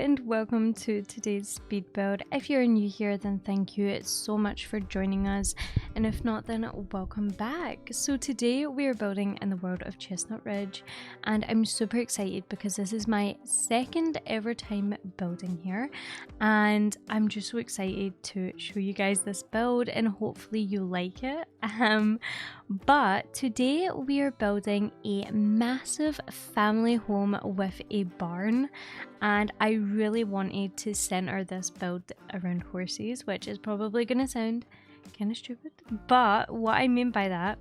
and welcome to today's speed build. If you're new here, then thank you so much for joining us, and if not, then welcome back. So today we are building in the world of Chesnut Ridge, and I'm super excited because this is my second ever time building here, and I'm just so excited to show you guys this build and hopefully you like it. But today we are building a massive family home with a barn, and I really wanted to center this build around horses, which is probably going to sound kind of stupid, but what I mean by that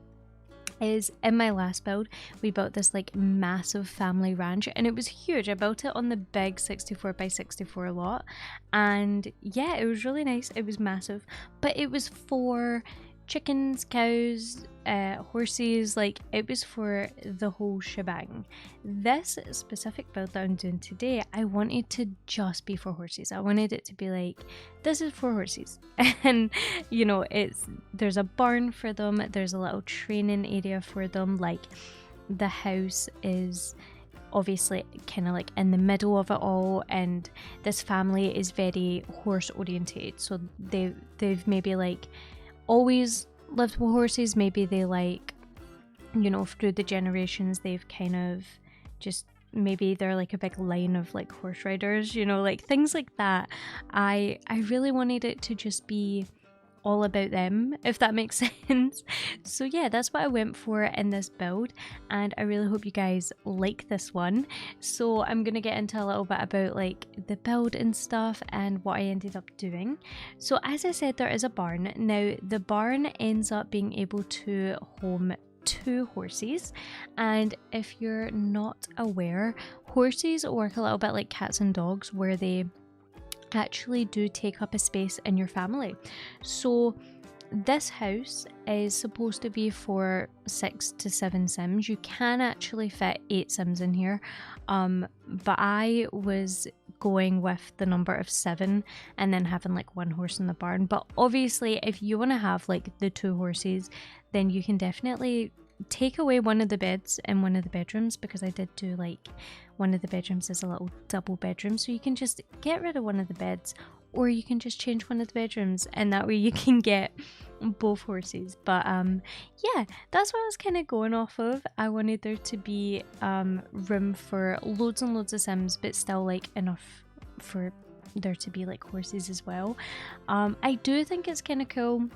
is in my last build we built this like massive family ranch, and it was huge. I built it on the big 64x64 lot, and yeah, it was really nice. It was massive, but it was for chickens, cows, horses, like it was for the whole shebang. This specific build that I'm doing today, I wanted to just be for horses. I wanted it to be like, this is for horses, and you know, there's a barn for them, there's a little training area for them, like the house is obviously kind of like in the middle of it all, and this family is very horse oriented, so they've maybe like always lived with horses. Maybe they like, you know, through the generations they've kind of just, maybe they're like a big line of like horse riders, you know, like things like that. I really wanted it to just be all about them, if that makes sense. So yeah, that's what I went for in this build, and I really hope you guys like this one. So I'm gonna get into a little bit about like the build and stuff and what I ended up doing. So as I said, there is a barn. Now the barn ends up being able to home 2 horses, and if you're not aware, horses work a little bit like cats and dogs, where they actually do take up a space in your family. So this house is supposed to be for 6 to 7 Sims. You can actually fit 8 Sims in here, but I was going with the number of 7 and then having like 1 horse in the barn. But obviously if you want to have like the 2 horses, then you can definitely take away one of the beds in one of the bedrooms, because I did do like one of the bedrooms is a little double bedroom, so you can just get rid of one of the beds, or you can just change one of the bedrooms, and that way you can get both horses. But yeah, that's what I was kind of going off of. I wanted there to be room for loads and loads of Sims, but still like enough for there to be like horses as well. I do think it's kind of cool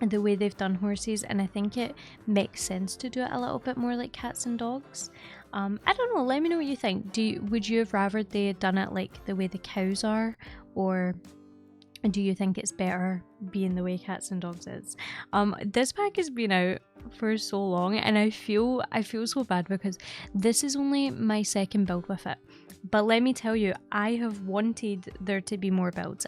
the way they've done horses, and I think it makes sense to do it a little bit more like cats and dogs. I don't know, let me know what you think. Would you have rather they had done it like the way the cows are, or do you think it's better being the way cats and dogs is? This pack has been out for so long, and I feel so bad because this is only my second build with it. But let me tell you, I have wanted there to be more builds.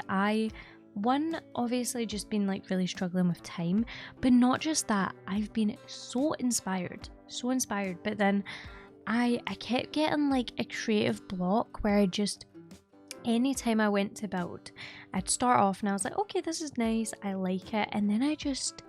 One, obviously just been like really struggling with time, but not just that, I've been so inspired, but then I kept getting like a creative block where I just, anytime I went to build, I'd start off and I was like, okay, this is nice, I like it, and then I just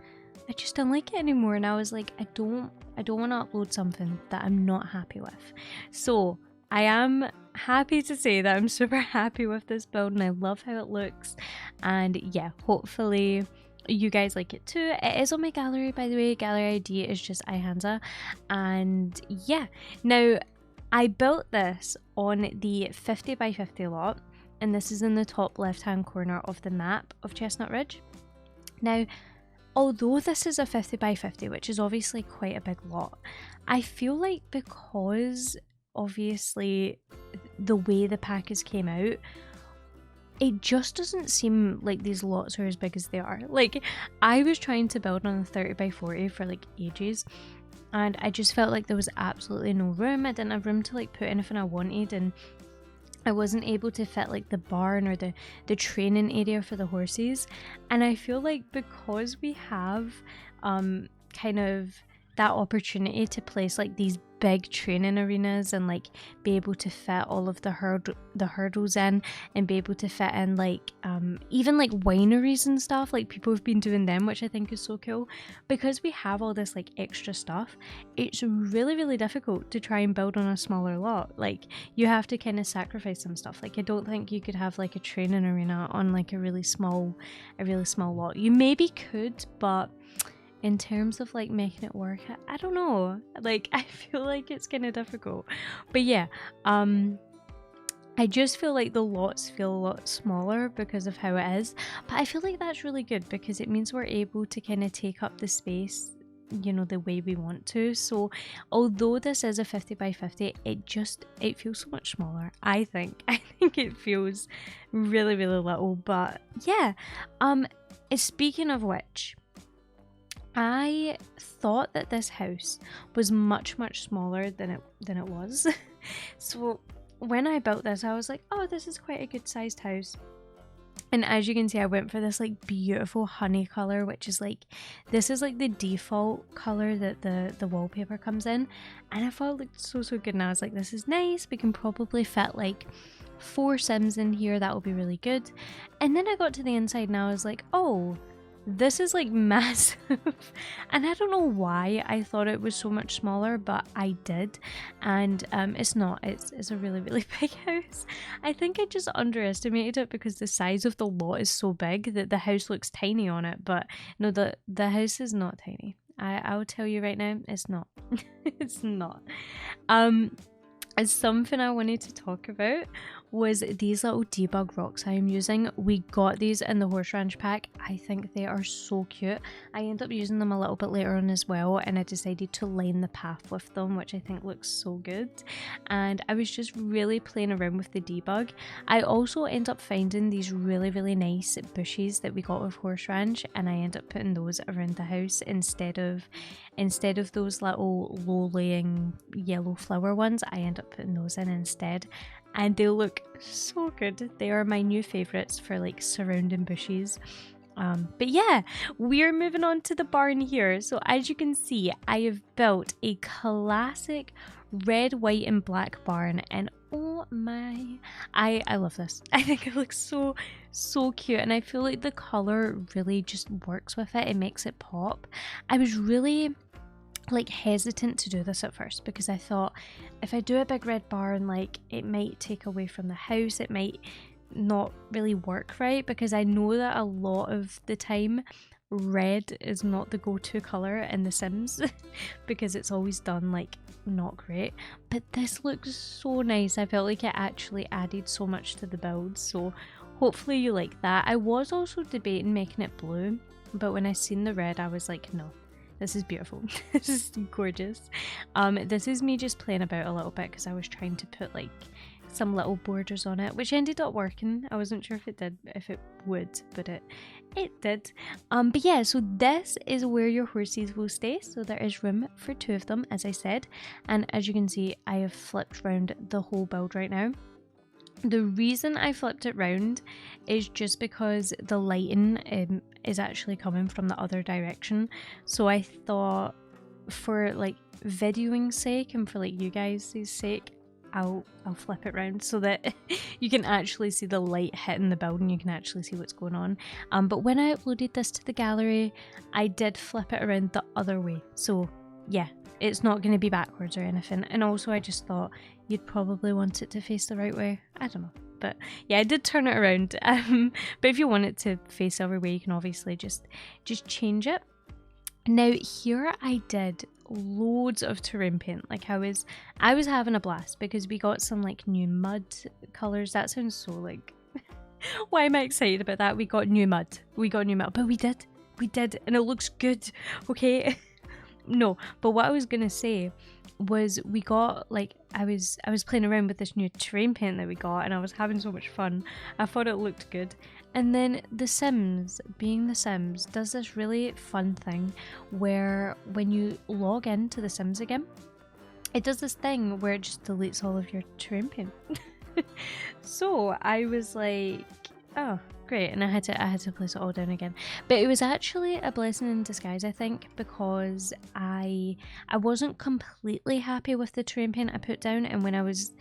don't like it anymore, and I was like, I don't want to upload something that I'm not happy with. So I am happy to say that I'm super happy with this build, and I love how it looks, and yeah, hopefully you guys like it too. It is on my gallery, by the way. Gallery ID is just iHanza, and yeah, now I built this on the 50x50 lot, and this is in the top left hand corner of the map of Chesnut Ridge. Now, although this is a 50x50, which is obviously quite a big lot, I feel like because obviously the way the package came out, it just doesn't seem like these lots are as big as they are. Like, I was trying to build on a 30x40 for like ages, and I just felt like there was absolutely no room. I didn't have room to like put anything I wanted, and I wasn't able to fit like the barn or the training area for the horses. And I feel like because we have kind of that opportunity to place like these big training arenas and like be able to fit all of the hurdles in, and be able to fit in like even like wineries and stuff. Like people have been doing them, which I think is so cool. Because we have all this like extra stuff, it's really, really difficult to try and build on a smaller lot. Like you have to kind of sacrifice some stuff. Like I don't think you could have like a training arena on like a really small lot. You maybe could, but in terms of like making it work, I don't know, like I feel like it's kind of difficult. But yeah, I just feel like the lots feel a lot smaller because of how it is, but I feel like that's really good because it means we're able to kind of take up the space, you know, the way we want to. So although this is a 50 by 50, it feels so much smaller. I think it feels really, really little. But yeah, speaking of which, I thought that this house was much, much smaller than it was. So when I built this, I was like, oh, this is quite a good sized house. And as you can see, I went for this like beautiful honey color, which is like, this is like the default color that the wallpaper comes in. And I thought it looked so, so good. And I was like, this is nice. We can probably fit like 4 Sims in here. That will be really good. And then I got to the inside and I was like, oh, this is like massive. And I don't know why I thought it was so much smaller, but I did. And it's not. It's a really, really big house. I think I just underestimated it because the size of the lot is so big that the house looks tiny on it. But no, the house is not tiny. I'll tell you right now, it's not. It's not. Something I wanted to talk about was these little debug rocks I am using. We got these in the horse ranch pack. I think they are so cute. I end up using them a little bit later on as well, and I decided to line the path with them, which I think looks so good. And I was just really playing around with the debug. I also end up finding these really, really nice bushes that we got with horse ranch, and I end up putting those around the house instead of those little low-laying yellow flower ones. I end up putting those in instead, and they look so good. They are my new favorites for like surrounding bushes. But yeah, we're moving on to the barn here. So as you can see, I have built a classic red, white and black barn, and oh my, I love this. I think it looks so cute, and I feel like the color really just works with it. It makes it pop. I was really like hesitant to do this at first because I thought if I do a big red barn, like it might take away from the house, it might not really work right, because I know that a lot of the time red is not the go-to color in The Sims because it's always done like not great. But this looks so nice. I felt like it actually added so much to the build, so hopefully you like that. I was also debating making it blue, but when I seen the red I was like, no, this is beautiful. This is gorgeous. This is me just playing about a little bit because I was trying to put like some little borders on it, which ended up working. I wasn't sure if it would, but it did. But yeah, so this is where your horses will stay. So there is room for 2 of them, as I said. And as you can see, I have flipped around the whole build right now. The reason I flipped it round is just because the lighting is actually coming from the other direction. So I thought for like videoing sake and for like you guys' sake, I'll flip it round so that you can actually see the light hitting the building. You can actually see what's going on. But when I uploaded this to the gallery, I did flip it around the other way. So yeah, it's not going to be backwards or anything. And also I just thought you'd probably want it to face the right way. I don't know. But yeah, I did turn it around. But if you want it to face the other way, you can obviously just change it. Now here I did loads of terrain paint. Like I was having a blast because we got some like new mud colors. That sounds so like why am I excited about that? We got new mud, but we did, and it looks good. Okay. No, but what I was gonna say was we got like I was playing around with this new terrain paint that we got, and I was having so much fun. I thought it looked good. And then The Sims, being The Sims, does this really fun thing where when you log into The Sims again, it does this thing where it just deletes all of your terrain paint. So I was like, oh, great. And I had to place it all down again. But it was actually a blessing in disguise, I think, because I wasn't completely happy with the terrain paint I put down, and when I was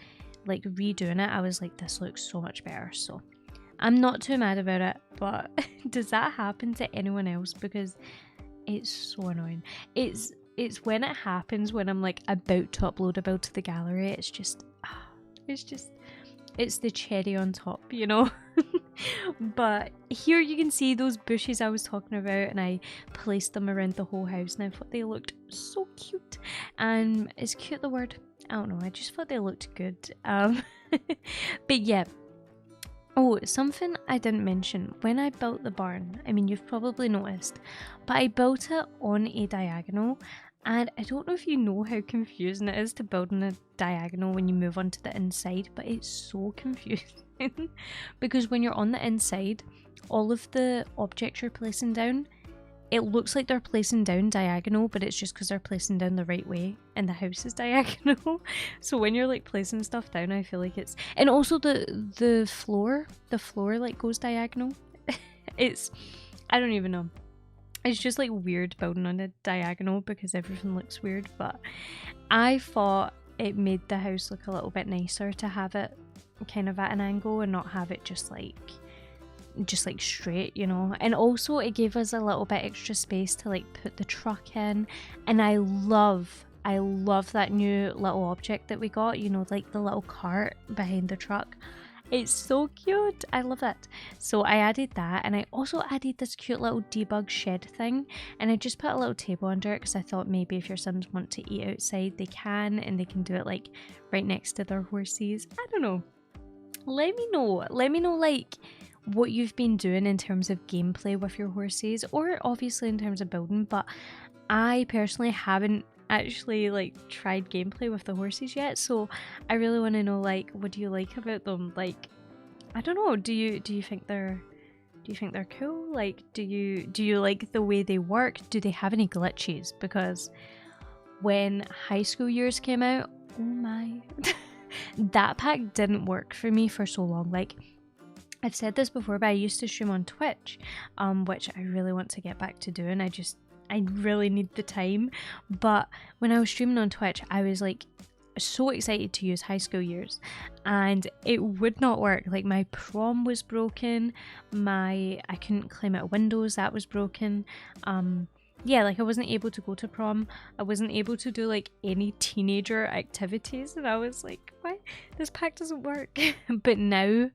like redoing it, I was like, this looks so much better. So I'm not too mad about it, but does that happen to anyone else? Because it's so annoying. It's when it happens when I'm like about to upload a build to the gallery. It's the cherry on top, you know. But here you can see those bushes I was talking about, and I placed them around the whole house, and I thought they looked so cute. And is cute the word? I don't know, I just thought they looked good. But yeah. Oh, something I didn't mention. When I built the barn, I mean, you've probably noticed, but I built it on a diagonal, and I don't know if you know how confusing it is to build on a diagonal when you move on to the inside, but it's so confusing because when you're on the inside, all of the objects you're placing down, it looks like they're placing down diagonal, but it's just because they're placing down the right way and the house is diagonal. So when you're like placing stuff down, I feel like it's... And also the floor like goes diagonal. I don't even know. It's just like weird building on a diagonal because everything looks weird, but I thought it made the house look a little bit nicer to have it kind of at an angle and not have it just like straight, you know. And also it gave us a little bit extra space to like put the truck in, and I love that new little object that we got, you know, like the little cart behind the truck. It's so cute. I love it. So I added that, and I also added this cute little debug shed thing, and I just put a little table under it because I thought maybe if your Sims want to eat outside they can, and they can do it like right next to their horses. I don't know. Let me know like what you've been doing in terms of gameplay with your horses, or obviously in terms of building, but I personally haven't actually like tried gameplay with the horses yet, so I really want to know, like, what do you like about them? Like, I don't know, do you think they're cool? Like, do you like the way they work? Do they have any glitches? Because when High School Years came out, oh my that pack didn't work for me for so long. Like, I've said this before, but I used to stream on Twitch, which I really want to get back to doing. I really need the time. But when I was streaming on Twitch, I was like so excited to use High School Years, and it would not work. Like, my prom was broken, I couldn't climb out of windows, that was broken. Yeah, like I wasn't able to go to prom, I wasn't able to do like any teenager activities, and I was like, why? This pack doesn't work. But now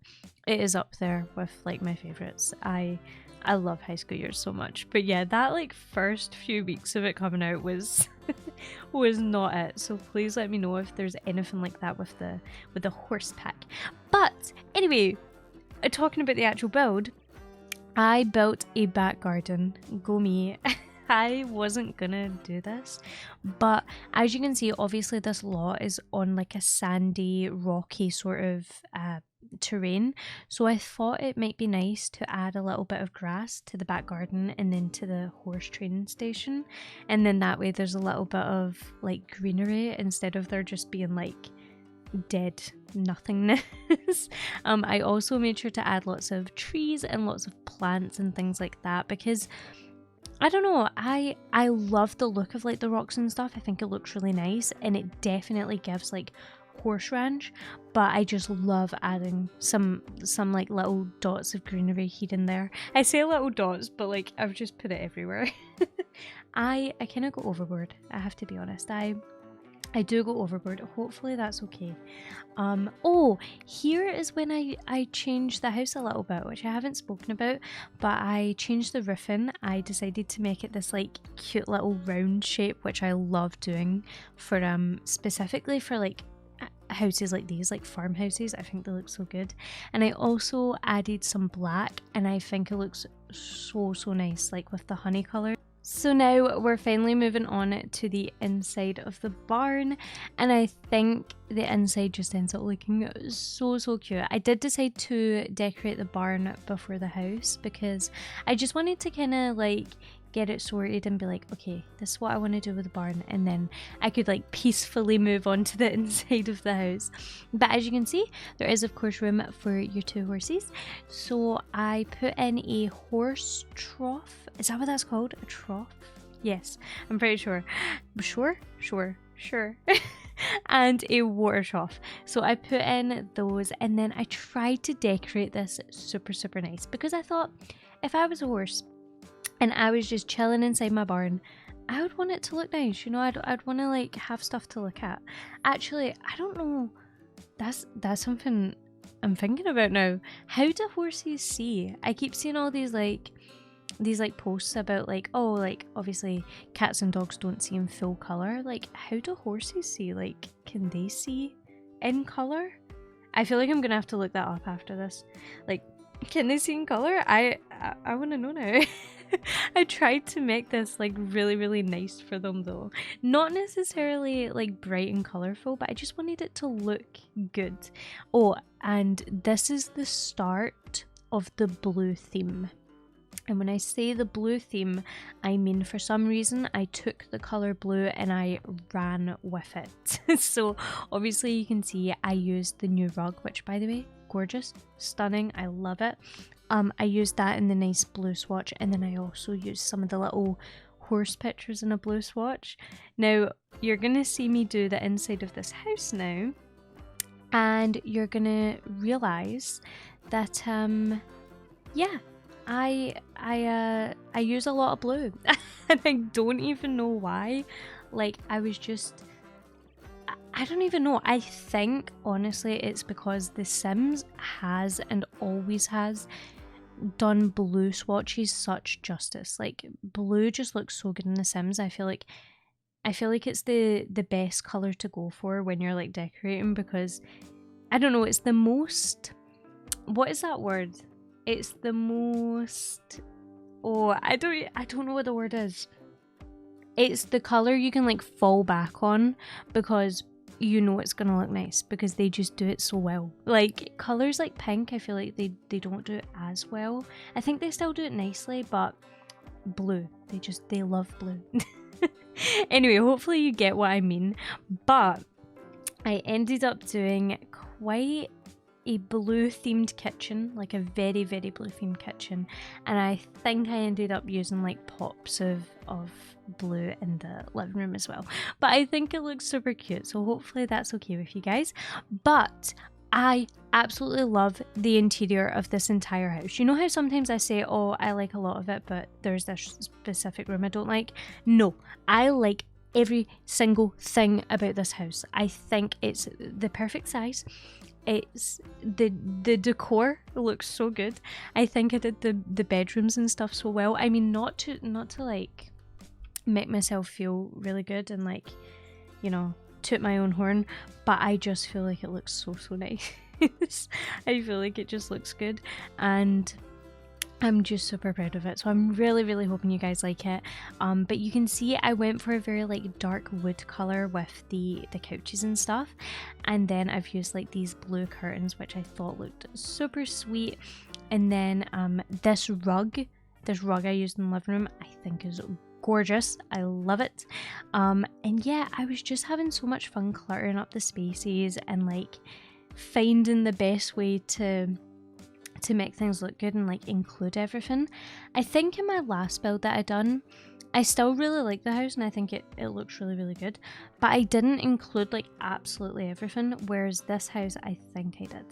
it is up there with like my favorites. I love High School Years so much. But yeah, that like first few weeks of it coming out was was not it. So please let me know if there's anything like that with the horse pack. But anyway, talking about the actual build, I built a back garden. Go me. I wasn't gonna do this, but as you can see, obviously this lot is on like a sandy, rocky sort of terrain, so I thought it might be nice to add a little bit of grass to the back garden and then to the horse training station, and then that way there's a little bit of like greenery instead of there just being like dead nothingness. I also made sure to add lots of trees and lots of plants and things like that, because I don't know, I love the look of like the rocks and stuff. I think it looks really nice, and it definitely gives like horse ranch, but I just love adding some like little dots of greenery here and there. I say little dots, but like I've just put it everywhere. I kind of go overboard, I have to be honest. I do go overboard. Hopefully that's okay. Oh, here is when I changed the house a little bit, which I haven't spoken about, but I changed the roofing. I decided to make it this like cute little round shape, which I love doing for specifically for like houses like these, like farmhouses. I think they look so good. And I also added some black, and I think it looks so nice, like with the honey color. So now we're finally moving on to the inside of the barn, and I think the inside just ends up looking so cute. I did decide to decorate the barn before the house because I just wanted to kind of like get it sorted and be like, okay, this is what I want to do with the barn, and then I could like peacefully move on to the inside of the house. But as you can see, there is of course room for your 2 horses, so I put in a horse trough. Is that what that's called? A trough? Yes, I'm pretty sure. Sure. And a water trough. So I put in those, and then I tried to decorate this super nice, because I thought if I was a horse and I was just chilling inside my barn, I would want it to look nice, you know. I'd want to like have stuff to look at. Actually, I don't know, that's something I'm thinking about now. How do horses see? I keep seeing all these posts about like, oh, like obviously cats and dogs don't see in full color. Like, how do horses see? Like, can they see in color? I feel like I'm gonna have to look that up after this. Like, can they see in color? I want to know now. I tried to make this like really nice for them though. Not necessarily like bright and colorful, but I just wanted it to look good. Oh, and this is the start of the blue theme. And when I say the blue theme, I mean for some reason I took the colour blue and I ran with it. So obviously you can see I used the new rug, which by the way, gorgeous, stunning, I love it. I used that in the nice blue swatch, and then I also used some of the little horse pictures in a blue swatch. Now you're gonna see me do the inside of this house now, and you're gonna realise that yeah, I use a lot of blue and I don't even know why. Like, I don't even know. I think honestly it's because The Sims has and always has done blue swatches such justice. Like, blue just looks so good in The Sims. I feel like it's the best colour to go for when you're like decorating, because I don't know, it's the most, what is that word? It's the most, oh, I don't know what the word is. It's the colour you can like fall back on because you know it's gonna look nice, because they just do it so well. Like colours like pink, I feel like they don't do it as well. I think they still do it nicely, but blue, they love blue. Anyway, hopefully you get what I mean. But I ended up doing quite a blue themed kitchen, like a very blue themed kitchen, and I think I ended up using like pops of blue in the living room as well, but I think it looks super cute, so hopefully that's okay with you guys. But I absolutely love the interior of this entire house. You know how sometimes I say, oh, I like a lot of it, but there's this specific room I don't like? No, I like every single thing about this house. I think it's the perfect size. It's the decor looks so good. I think I did the bedrooms and stuff so well. I mean, not to like make myself feel really good and like, you know, toot my own horn, but I just feel like it looks so nice. I feel like it just looks good, and I'm just super proud of it. So I'm really hoping you guys like it. But you can see I went for a very like dark wood color with the couches and stuff, and then I've used like these blue curtains, which I thought looked super sweet. And then this rug I used in the living room, I think is gorgeous. I love it. And yeah, I was just having so much fun cluttering up the spaces and like finding the best way to make things look good and like include everything. I think in my last build that I done, I still really like the house and I think it looks really good, but I didn't include like absolutely everything, whereas this house I think I did.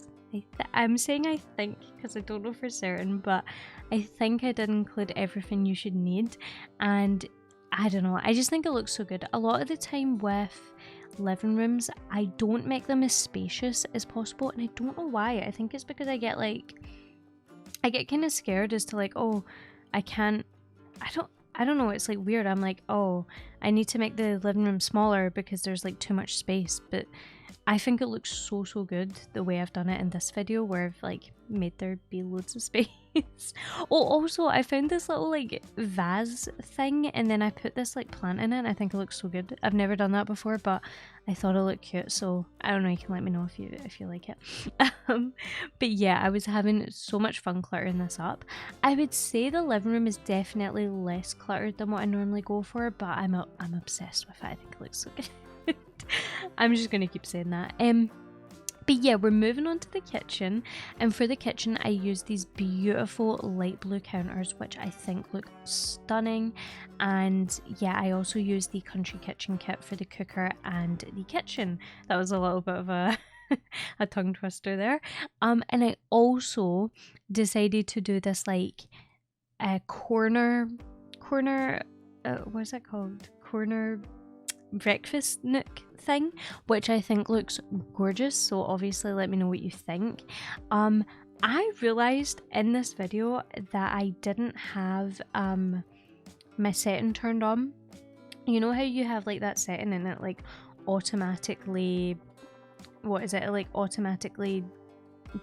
I'm saying I think because I don't know for certain, but I think I did include everything you should need, and I don't know, I just think it looks so good. A lot of the time with living rooms, I don't make them as spacious as possible, and I don't know why. I think it's because I get kind of scared as to like, oh, I don't know, it's like weird. I'm like, oh, I need to make the living room smaller because there's like too much space, but I think it looks so good the way I've done it in this video, where I've like made there be loads of space. Oh, also I found this little like vase thing, and then I put this like plant in it, and I think it looks so good. I've never done that before, but I thought it looked cute, so I don't know, you can let me know if you like it. But yeah, I was having so much fun cluttering this up. I would say the living room is definitely less cluttered than what I normally go for, but I'm obsessed with it. I think it looks so good. I'm just gonna keep saying that. But yeah, we're moving on to the kitchen, and for the kitchen I used these beautiful light blue counters, which I think look stunning. And yeah, I also used the country kitchen kit for the cooker and the kitchen. That was a little bit of a a tongue twister there. And I also decided to do this like corner what's it called, corner breakfast nook thing, which I think looks gorgeous, so obviously let me know what you think. I realized in this video that I didn't have my setting turned on. You know how you have like that setting and it like automatically, what is it, it like automatically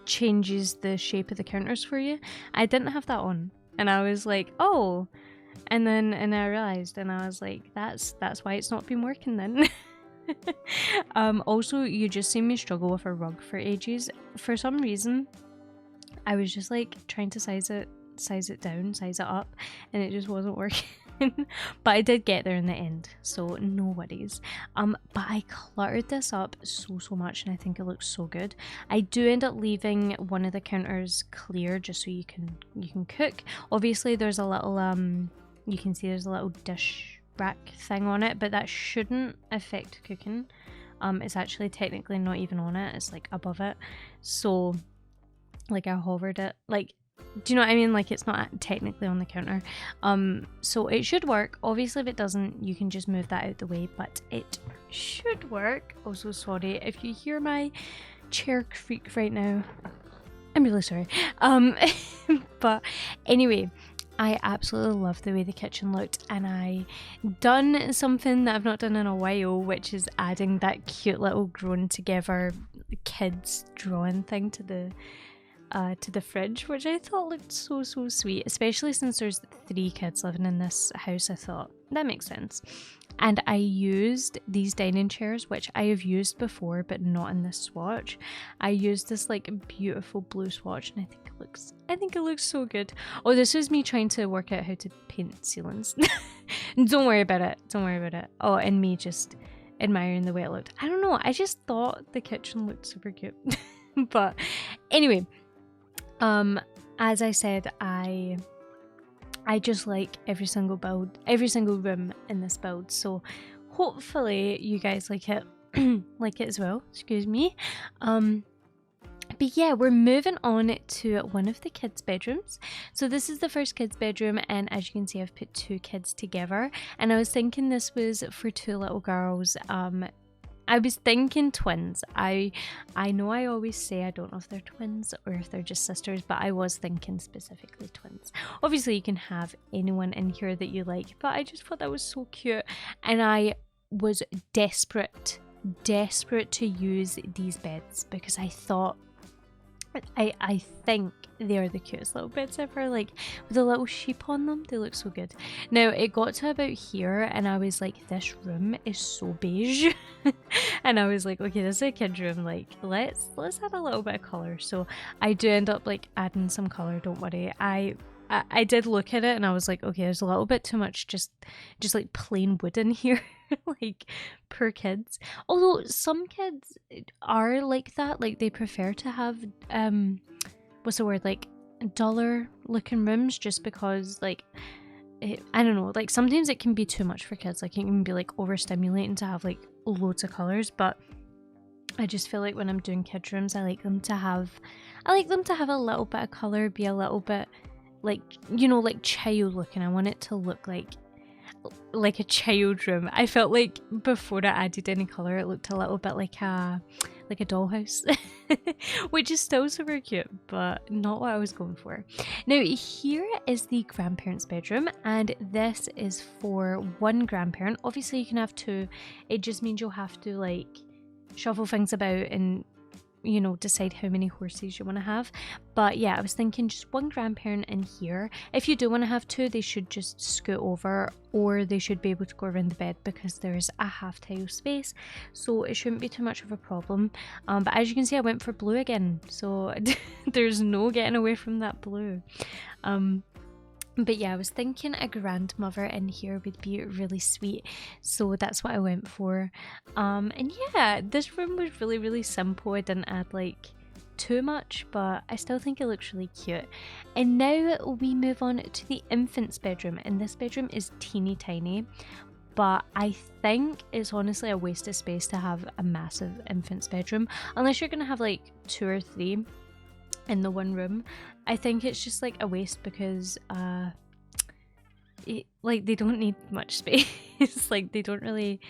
changes the shape of the counters for you? I didn't have that on, and I was like, oh, and I realized, and I was like, that's why it's not been working then. Also, you just see me struggle with a rug for ages. For some reason, I was just like trying to size it down, size it up, and it just wasn't working. But I did get there in the end, so no worries. But I cluttered this up so much, and I think it looks so good. I do end up leaving one of the counters clear just so you can cook. Obviously there's a little you can see there's a little dish rack thing on it, but that shouldn't affect cooking. It's actually technically not even on it, it's like above it, so like I hovered it, like, do you know what I mean? Like it's not technically on the counter. So it should work. Obviously if it doesn't, you can just move that out the way, but it should work. Also sorry if you hear my chair creak right now, I'm really sorry. But anyway, I absolutely love the way the kitchen looked, and I done something that I've not done in a while, which is adding that cute little grown together kids drawing thing to the fridge, which I thought looked so sweet, especially since there's 3 kids living in this house. I thought that makes sense. And I used these dining chairs, which I have used before but not in this swatch. I used this like beautiful blue swatch, and I think it looks so good. Oh, this was me trying to work out how to paint ceilings. Don't worry about it. Oh, and me just admiring the way it looked. I don't know, I just thought the kitchen looked super cute. But anyway, as I said, I just like every single room in this build, so hopefully you guys like it like it as well, excuse me. But yeah, we're moving on to one of the kids' bedrooms. So this is the first kids' bedroom, and as you can see, I've put 2 kids together, and I was thinking this was for 2 little girls. I was thinking twins. I know I always say I don't know if they're twins or if they're just sisters, but I was thinking specifically twins. Obviously you can have anyone in here that you like, but I just thought that was so cute, and I was desperate to use these beds because I thought, I think they're the cutest little beds ever, like with a little sheep on them. They look so good. Now it got to about here and I was like, this room is so beige. And I was like, okay, this is a kid's room, like let's add a little bit of colour. So I do end up like adding some colour, don't worry. I did look at it and I was like, okay, there's a little bit too much just like plain wood in here. Like poor kids. Although some kids are like that, like they prefer to have what's the word, like duller looking rooms, just because like I don't know, like sometimes it can be too much for kids, like it can be like overstimulating to have like loads of colours. But I just feel like when I'm doing kids rooms, I like them to have a little bit of colour, be a little bit like, you know, like child looking. I want it to look like a child room. I felt like before I added any colour, it looked a little bit like a dollhouse, which is still super cute, but not what I was going for. Now here is the grandparents' bedroom, and this is for 1 grandparent. Obviously you can have 2. It just means you'll have to like shuffle things about and you know, decide how many horses you want to have. But yeah, I was thinking just one grandparent in here. If you do want to have two, they should just scoot over, or they should be able to go around the bed because there's a half tile space, so it shouldn't be too much of a problem. But as you can see, I went for blue again, so there's no getting away from that blue. But yeah, I was thinking a grandmother in here would be really sweet, so that's what I went for. And yeah, this room was really, really simple. I didn't add like too much, but I still think it looks really cute. And now we move on to the infant's bedroom, and this bedroom is teeny tiny, but I think it's honestly a waste of space to have a massive infant's bedroom, unless you're gonna have like 2 or 3 in the one room. I think it's just like a waste because like they don't need much space. Like they don't really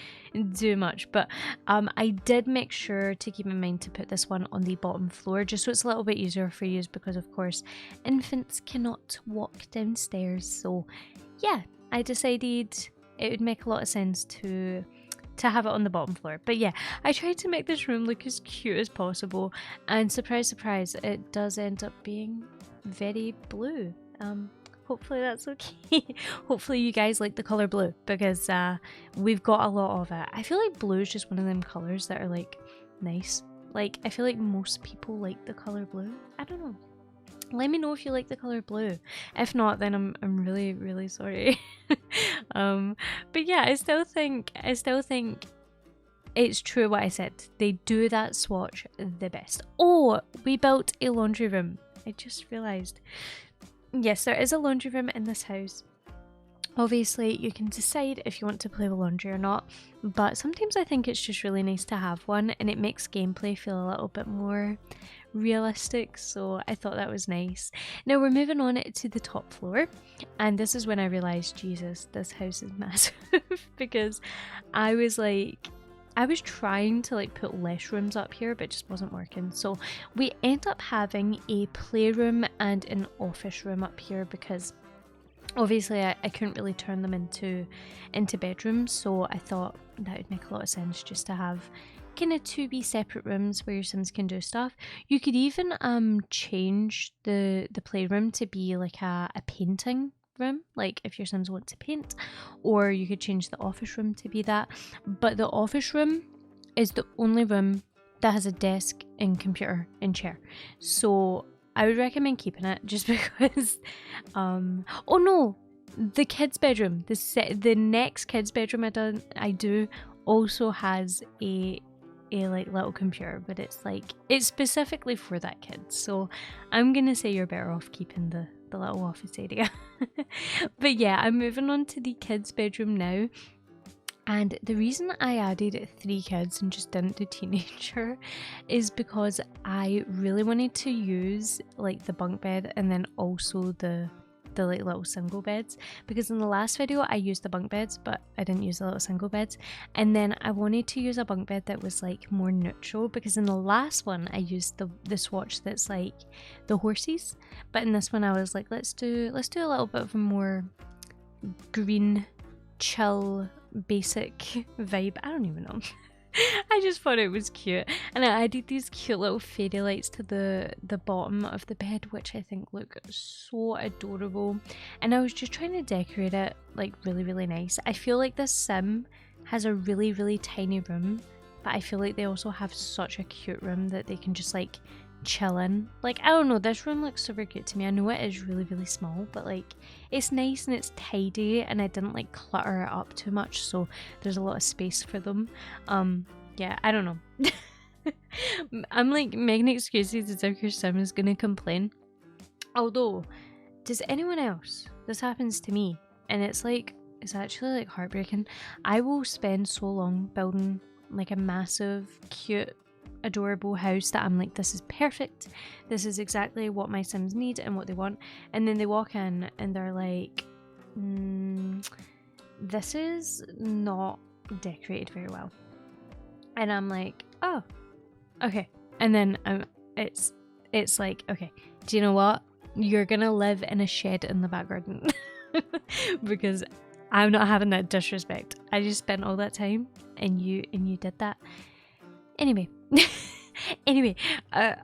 do much. But I did make sure to keep in mind to put this one on the bottom floor, just so it's a little bit easier for you, because of course infants cannot walk downstairs. So yeah, I decided it would make a lot of sense to have it on the bottom floor. But yeah, I tried to make this room look as cute as possible, and surprise surprise, it does end up being very blue. Hopefully that's okay. Hopefully you guys like the color blue, because we've got a lot of it. I feel like blue is just one of them colors that are like nice. Like I feel like most people like the color blue. I don't know. Let me know if you like the color blue. If not, then I'm really, really sorry. But yeah, I still think it's true what I said. They do that swatch the best. Oh, we built a laundry room. I just realised. Yes, there is a laundry room in this house. Obviously, you can decide if you want to play with laundry or not, but sometimes I think it's just really nice to have one, and it makes gameplay feel a little bit more realistic, so I thought that was nice. Now we're moving on to the top floor, and this is when I realised, Jesus, this house is massive. Because I was trying to like put less rooms up here, but it just wasn't working. So we end up having a playroom and an office room up here, because obviously I couldn't really turn them into bedrooms, so I thought that would make a lot of sense just to have kind of 2 wee separate rooms where your Sims can do stuff. You could even change the playroom to be like a painting room, like if your Sims want to paint, or you could change the office room to be that. But the office room is the only room that has a desk and computer and chair, so I would recommend keeping it, just because oh no, the kids bedroom, the next kids bedroom I do also has a like little computer, but it's specifically for that kid, so I'm gonna say you're better off keeping the little office area. But yeah, I'm moving on to the kids bedroom now, and the reason I added 3 kids and just didn't do teenager is because I really wanted to use like the bunk bed and then also the like little single beds, because in the last video I used the bunk beds but I didn't use the little single beds, and then I wanted to use a bunk bed that was like more neutral, because in the last one I used the swatch that's like the horses, but in this one I was like, let's do a little bit of a more green, chill, basic vibe. I don't even know. I just thought it was cute, and I added these cute little fairy lights to the bottom of the bed, which I think look so adorable, and I was just trying to decorate it like really, really nice. I feel like this sim has a really, really tiny room, but I feel like they also have such a cute room that they can just like chill in. Like, I don't know, this room looks super cute to me. I know it is really, really small, but like it's nice and it's tidy, and I didn't like clutter it up too much, so there's a lot of space for them. Yeah, I don't know. I'm like making excuses as if your sim is gonna complain, although does anyone else, this happens to me, and it's actually like heartbreaking. I will spend so long building like a massive, cute, adorable house that I'm like, this is perfect, this is exactly what my Sims need and what they want, and then they walk in and they're like, this is not decorated very well, and I'm like, oh, okay, and then it's like, okay, do you know what, you're gonna live in a shed in the back garden. Because I'm not having that disrespect. I just spent all that time and you did that. Anyway, Anyway,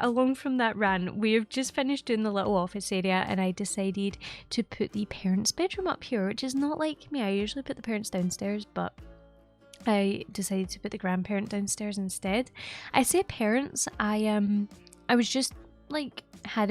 along from that rant, we've just finished doing the little office area, and I decided to put the parents' bedroom up here, which is not like me. I usually put the parents downstairs, but I decided to put the grandparent downstairs instead. I say parents, I was just like I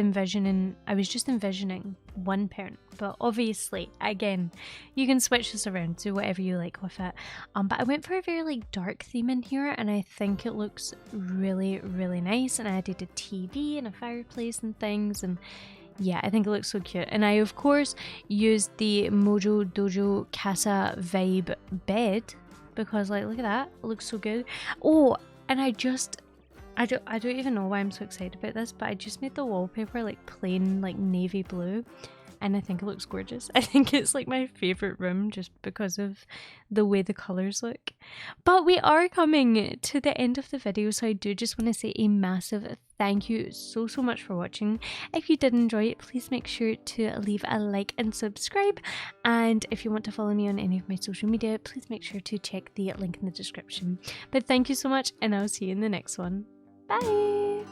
was just envisioning one parent, but obviously again you can switch this around to whatever you like with it. But I went for a very like dark theme in here, and I think it looks really nice, and I added a TV and a fireplace and things, and yeah, I think it looks so cute. And I of course used the Mojo Dojo Casa vibe bed because like look at that, it looks so good. Oh, and I don't even know why I'm so excited about this, but I just made the wallpaper like plain like navy blue, and I think it looks gorgeous. I think it's like my favorite room just because of the way the colors look. But we are coming to the end of the video, so I do just want to say a massive thank you so much for watching. If you did enjoy it, please make sure to leave a like and subscribe, and if you want to follow me on any of my social media, please make sure to check the link in the description. But thank you so much, and I'll see you in the next one. Bye!